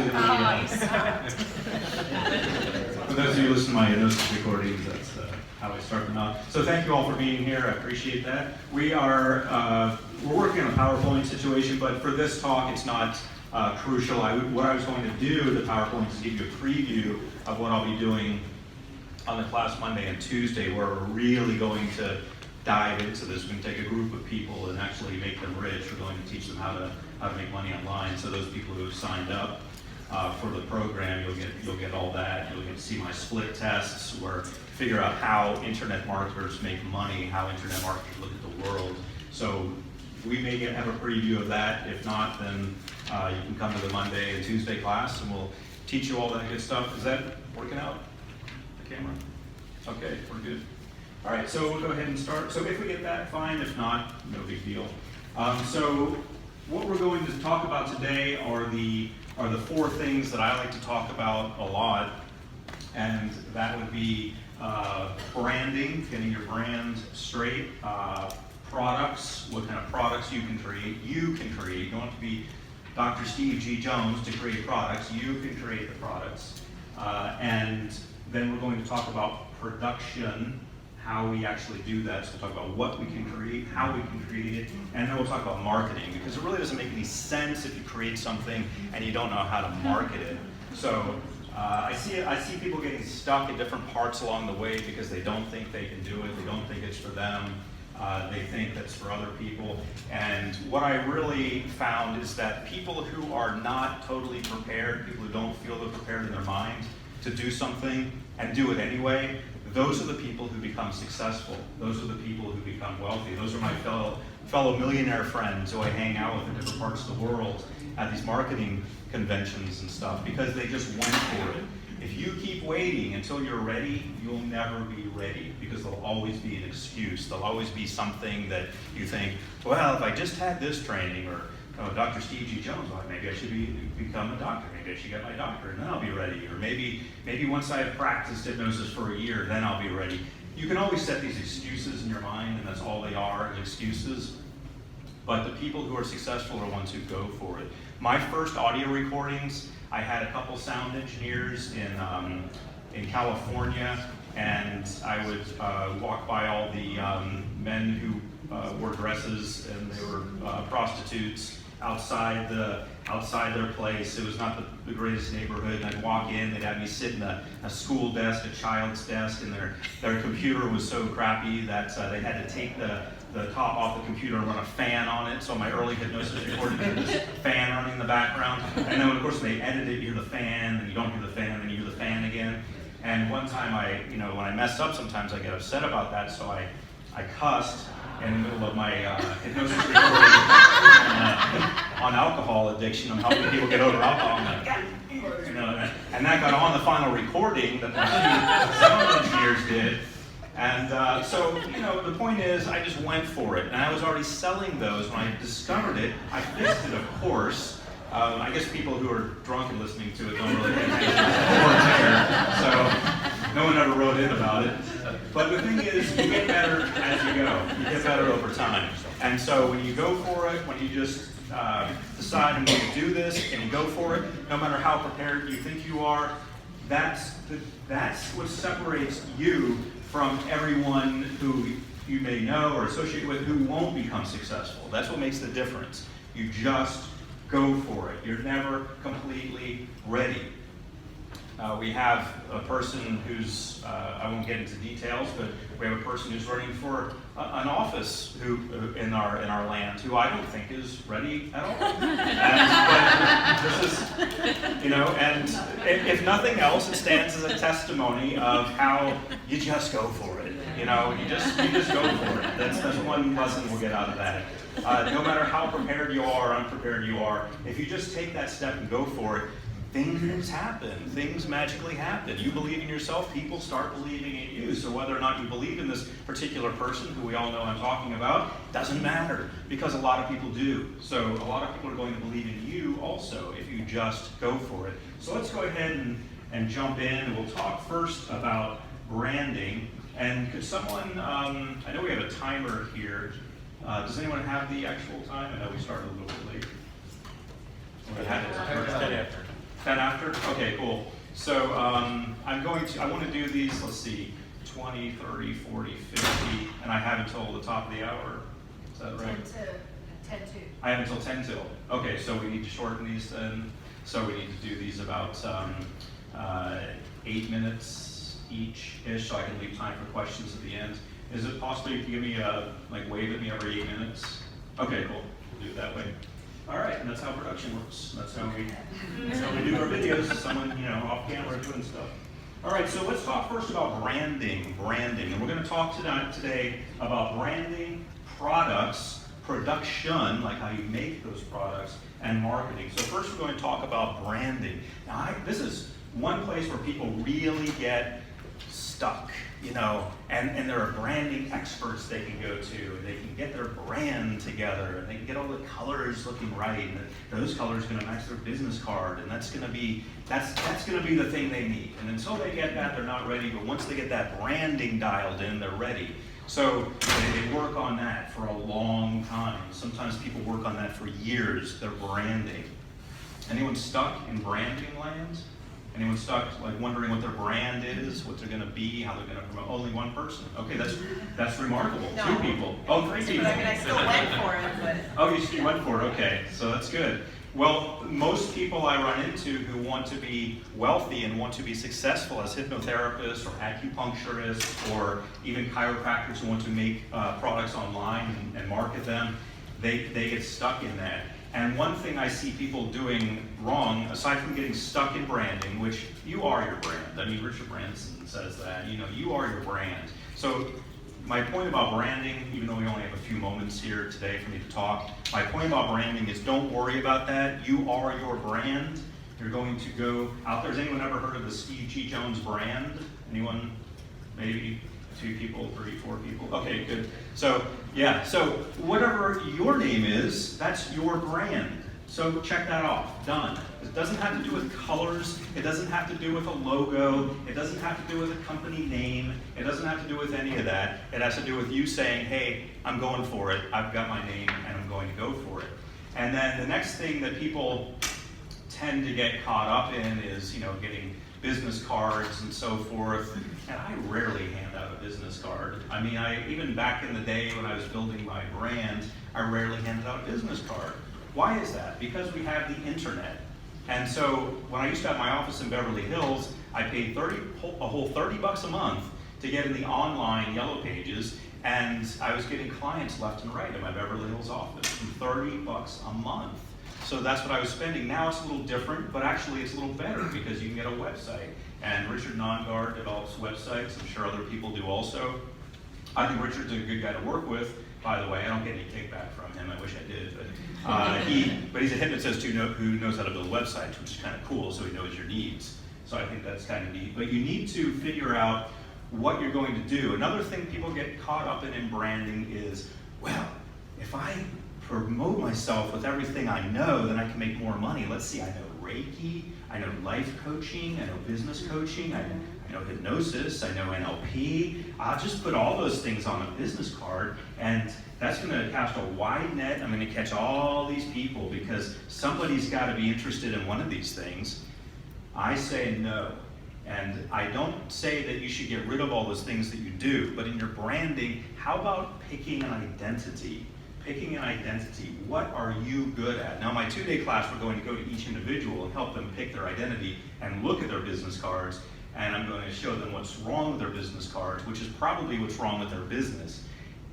usually for those of you who listen to my hypnosis recordings, that's how I start them out. So thank you all for being here. I appreciate that. We're working on a PowerPoint situation, but for this talk, it's not crucial. What I was going to do with the PowerPoint is give you a preview of what I'll be doing on the class Monday and Tuesday, where we're really going to dive into this. We're going to take a group of people and actually make them rich. We're going to teach them how to make money online. So those people who have signed up for the program, you'll get all that. You'll get to see my split tests, where figure out how internet marketers make money, how internet marketers look at the world. So we may have a preview of that. If not, then you can come to the Monday and Tuesday class, and we'll teach you all that good stuff. Is that working out? The camera? Okay, we're good. All right, so we'll go ahead and start. So if we get that, fine. If not, no big deal. So what we're going to talk about today are the four things that I like to talk about a lot, and that would be branding, getting your brand straight, products, what kind of products you can create. You don't have to be Dr. Steve G. Jones to create products. You can create the products. And then we're going to talk about production, how we actually do that. So we'll talk about what we can create, how we can create it, and then we'll talk about marketing, because it really doesn't make any sense if you create something and you don't know how to market it. So I see people getting stuck at different parts along the way because they don't think they can do it, they don't think it's for them, they think that's for other people. And what I really found is that people who are not totally prepared, people who don't feel they're prepared in their mind to do something and do it anyway, those are the people who become successful. Those are the people who become wealthy. Those are my fellow millionaire friends who I hang out with in different parts of the world at these marketing conventions and stuff, because they just went for it. If you keep waiting until you're ready, you'll never be ready, because there'll always be an excuse. There'll always be something that you think, well, if I just had this training, or Dr. Steve G. Jones, well, maybe I should become a doctor. Maybe I should get my doctorate, and then I'll be ready. Or maybe once I've practiced hypnosis for a year, then I'll be ready. You can always set these excuses in your mind, and that's all they are, excuses. But the people who are successful are ones who go for it. My first audio recordings, I had a couple sound engineers in California, and I would walk by all the men who wore dresses, and they were prostitutes outside their place. It was not the greatest neighborhood, and I'd walk in, they'd have me sit in a school desk, a child's desk, and their computer was so crappy that they had to take the top off the computer and run a fan on it. So my early hypnosis recording had this fan running in the background. And then of course when they edit it, you hear the fan, and you don't hear the fan, and you hear the fan again. And one time when I mess up, sometimes I get upset about that, so I cussed in the middle of my hypnosis recording on alcohol addiction. I'm helping people get over alcohol. I'm like, and that got on the final recording that the sound engineers did. And so the point is, I just went for it, and I was already selling those when I discovered it. I fixed it, of course. I guess people who are drunk and listening to it don't really pay attention, so no one ever wrote in about it. But the thing is, you get better as you go. You get better over time. And so when you go for it, when you just decide I'm going to do this, and you go for it, no matter how prepared you think you are, that's what separates you from everyone who you may know or associate with who won't become successful. That's what makes the difference. You just go for it. You're never completely ready. We have a person who's, I won't get into details, but we have a person who's running for an office in our land who I don't think is ready at all. But this is, and if nothing else, it stands as a testimony of how you just go for it. You just go for it. That's one lesson we'll get out of that. No matter how prepared you are or unprepared you are, if you just take that step and go for it, things happen. Things magically happen. You believe in yourself, people start believing in you. So whether or not you believe in this particular person, who we all know I'm talking about, doesn't matter, because a lot of people do. So a lot of people are going to believe in you also if you just go for it. So let's go ahead and jump in, and we'll talk first about branding. And could someone, I know we have a timer here. Does anyone have the actual time? I know we started a little bit late. 10 after. 10 after? Okay, cool. So I want to do these, let's see, 20, 30, 40, 50, and I have until the top of the hour. Is that right? 10 to. I have until 10 till. Okay, so we need to shorten these then. So we need to do these about 8 minutes each-ish, so I can leave time for questions at the end. Is it possible you can give me wave at me every 8 minutes? Okay, cool. We'll do it that way. All right, and that's how production works. That's how we do our videos. Someone, off camera doing stuff. All right, so let's talk first about branding, and we're going to talk today about branding, products, production, like how you make those products, and marketing. So first we're going to talk about branding. Now, this is one place where people really get stuck, and there are branding experts they can go to, and they can get their brand together, and they can get all the colors looking right, and those colors are going to match their business card, and that's going to be the thing they need. And until they get that, they're not ready, but once they get that branding dialed in, they're ready. So they work on that for a long time. Sometimes people work on that for years, their branding. Anyone stuck in branding land? Anyone stuck, wondering what their brand is, what they're going to be, how they're going to promote? Only one person. Okay, that's remarkable. No. 2 people. Oh, 3 people. But I still went for it. But. Oh, you went for it. Okay, so that's good. Well, most people I run into who want to be wealthy and want to be successful as hypnotherapists or acupuncturists or even chiropractors who want to make products online and market them, they get stuck in that. And one thing I see people doing wrong, aside from getting stuck in branding, which you are your brand. I mean, Richard Branson says that, you are your brand. So my point about branding, even though we only have a few moments here today for me to talk, my point about branding is don't worry about that. You are your brand. You're going to go out there. Has anyone ever heard of the Steve G. Jones brand? Anyone? Maybe 2 people, 3, 4 people. Okay, good. So, yeah, so whatever your name is, that's your brand. So check that off. Done. It doesn't have to do with colors. It doesn't have to do with a logo. It doesn't have to do with a company name. It doesn't have to do with any of that. It has to do with you saying, hey, I'm going for it. I've got my name and I'm going to go for it. And then the next thing that people tend to get caught up in is, getting business cards and so forth. And I rarely hand out a business card. I mean, even back in the day when I was building my brand, I rarely handed out a business card. Why is that? Because we have the internet. And so when I used to have my office in Beverly Hills, I paid a whole $30 a month to get in the online yellow pages, and I was getting clients left and right in my Beverly Hills office for $30 a month. So that's what I was spending. Now it's a little different, but actually it's a little better because you can get a website. And Richard Nongard develops websites. I'm sure other people do also. I think Richard's a good guy to work with. By the way, I don't get any kickback from him. I wish I did, but he's a hypnotist who knows how to build websites, which is kind of cool. So he knows your needs. So I think that's kind of neat. But you need to figure out what you're going to do. Another thing people get caught up in branding is, well, if I promote myself with everything I know, then I can make more money. Let's see, I know Reiki, I know life coaching, I know business coaching, I know hypnosis, I know NLP. I'll just put all those things on a business card, and that's going to cast a wide net. I'm going to catch all these people because somebody's got to be interested in one of these things. I say no. And I don't say that you should get rid of all those things that you do, but in your branding, how about picking an identity? Picking an identity. What are you good at? Now, my 2-day class, we're going to go to each individual and help them pick their identity and look at their business cards, and I'm going to show them what's wrong with their business cards, which is probably what's wrong with their business.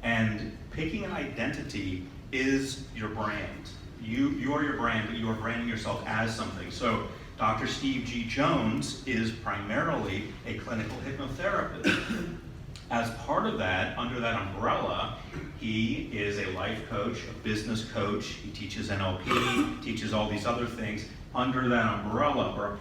And picking an identity is your brand. You are your brand, but you are branding yourself as something. So Dr. Steve G. Jones is primarily a clinical hypnotherapist. As part of that, under that umbrella, he is a life coach, a business coach. He teaches NLP, teaches all these other things. Under that umbrella, or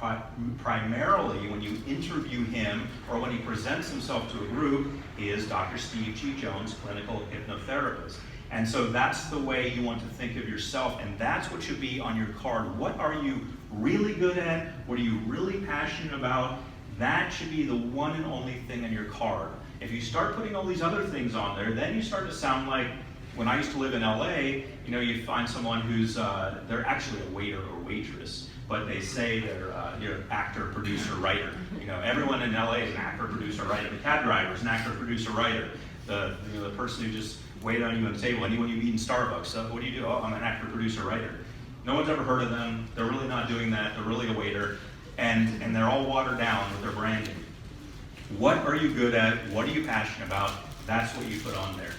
primarily when you interview him or when he presents himself to a group, he is Dr. Steve G. Jones, clinical hypnotherapist. And so that's the way you want to think of yourself, and that's what should be on your card. What are you really good at? What are you really passionate about? That should be the one and only thing on your card. If you start putting all these other things on there, then you start to sound like, when I used to live in LA, you find someone who's, they're actually a waiter or waitress, but they say they're you're an actor, producer, writer. You know, everyone in LA is an actor, producer, writer. The cab driver is an actor, producer, writer. The person who just waited on you at the table, anyone you meet in Starbucks, what do you do? Oh, I'm an actor, producer, writer. No one's ever heard of them. They're really not doing that. They're really a waiter, and they're all watered down with their branding. What are you good at? What are you passionate about? That's what you put on there.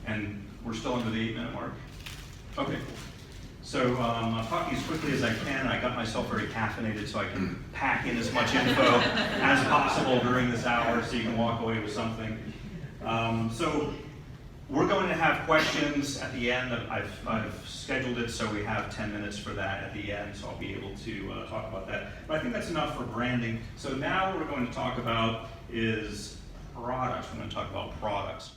And we're still under the 8-minute mark. Okay, cool. So I'm talking as quickly as I can. I got myself very caffeinated so I can pack in as much info as possible during this hour so you can walk away with something. So we're going to have questions at the end. I've scheduled it so we have 10 minutes for that at the end, so I'll be able to talk about that. But I think that's enough for branding. So now what we're going to talk about is products. We're going to talk about products.